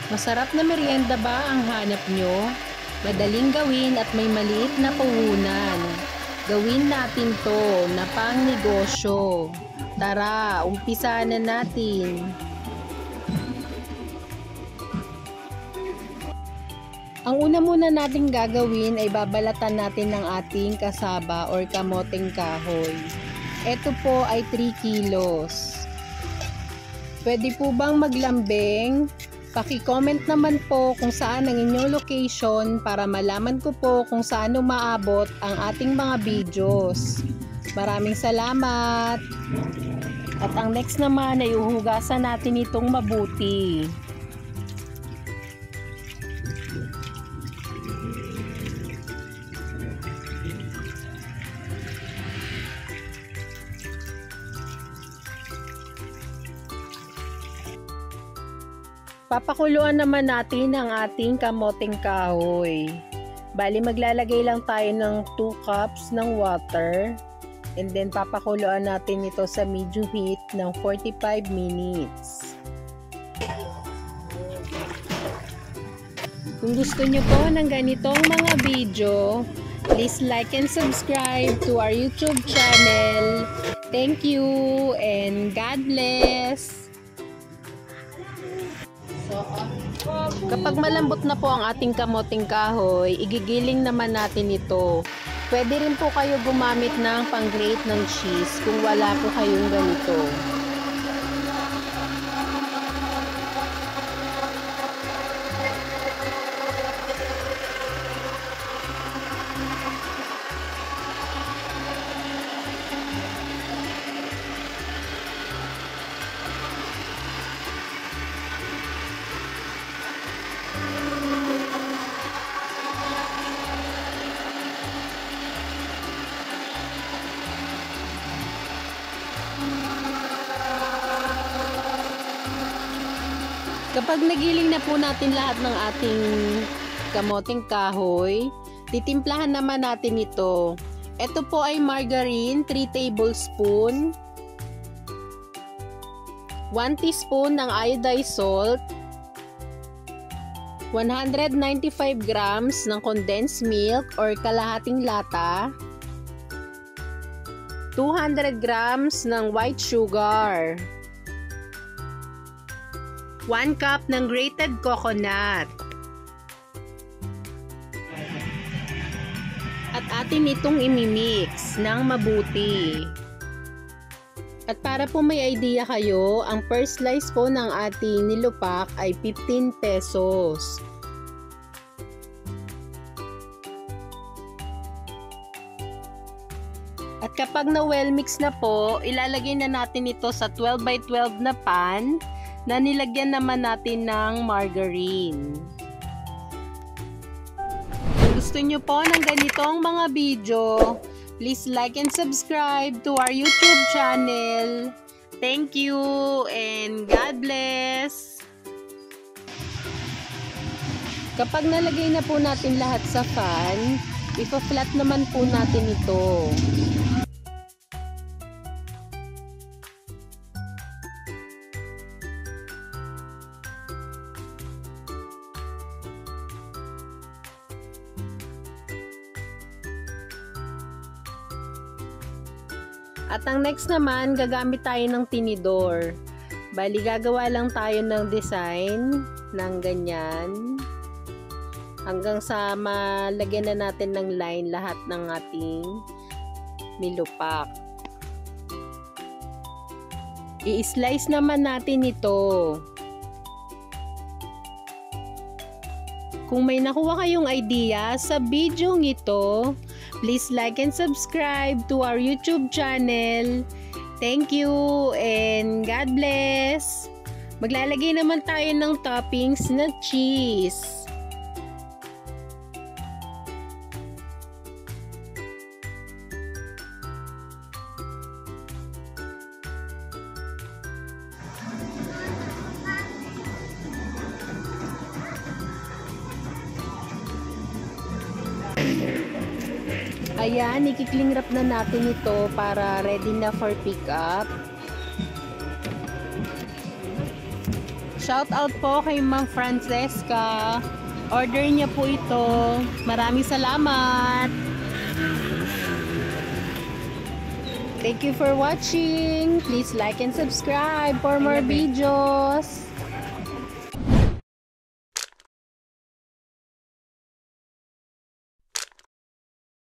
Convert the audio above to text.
Masarap na merienda ba ang hanap nyo? Madaling gawin at may maliit na puhunan. Gawin natin to na pang negosyo. Tara, umpisa na natin. Ang una muna natin gagawin ay babalatan natin ng ating kasaba or kamoteng kahoy. Ito po ay 3 kilos. Pwede po bang maglambing? Paki-comment naman po kung saan ang inyong location para malaman ko po kung saan umaabot ang ating mga videos. Maraming salamat! At ang next naman ay uhugasan natin itong mabuti. Papakuluan naman natin ang ating kamoteng kahoy. Bali maglalagay lang tayo ng 2 cups ng water. And then papakuluan natin ito sa medium heat ng 45 minutes. Kung gusto nyo po ng ganitong mga video, please like and subscribe to our YouTube channel. Thank you and God bless! Kapag malambot na po ang ating kamoteng kahoy, igigiling naman natin ito. Pwede rin po kayo gumamit ng pang-grate ng cheese kung wala po kayong ganito. Kapag nagiling na po natin lahat ng ating kamoteng kahoy, titimplahan naman natin ito. Ito po ay margarine, 3 tablespoon, 1 teaspoon ng iodized salt, 195 grams ng condensed milk or kalahating lata, 200 grams ng white sugar, 1 cup ng grated coconut. At atin itong imimix ng mabuti. At para po may idea kayo, ang per slice po ng ating nilupak ay 15 pesos. At kapag na well mix na po, ilalagay na natin ito sa 12 by 12 na pan na nilagyan naman natin ng margarine. Kung gusto nyo po ng ganitong mga video, please like and subscribe to our YouTube channel. Thank you and God bless! Kapag nalagay na po natin lahat sa fan, ipa-flat naman po natin ito. At ang next naman, gagamit tayo ng tinidor. Bali, gagawa lang tayo ng design ng ganyan. Hanggang sa malagyan na natin ng line lahat ng ating nilupak. I-slice naman natin ito. Kung may nakuha kayong idea sa video ito, please like and subscribe to our YouTube channel. Thank you and God bless! Maglalagay naman tayo ng toppings na cheese. Ayan, ikikling wrap na natin ito para ready na for pick up. Shout out po kay Ma'am Francesca. Order niya po ito. Maraming salamat. Thank you for watching. Please like and subscribe for more videos.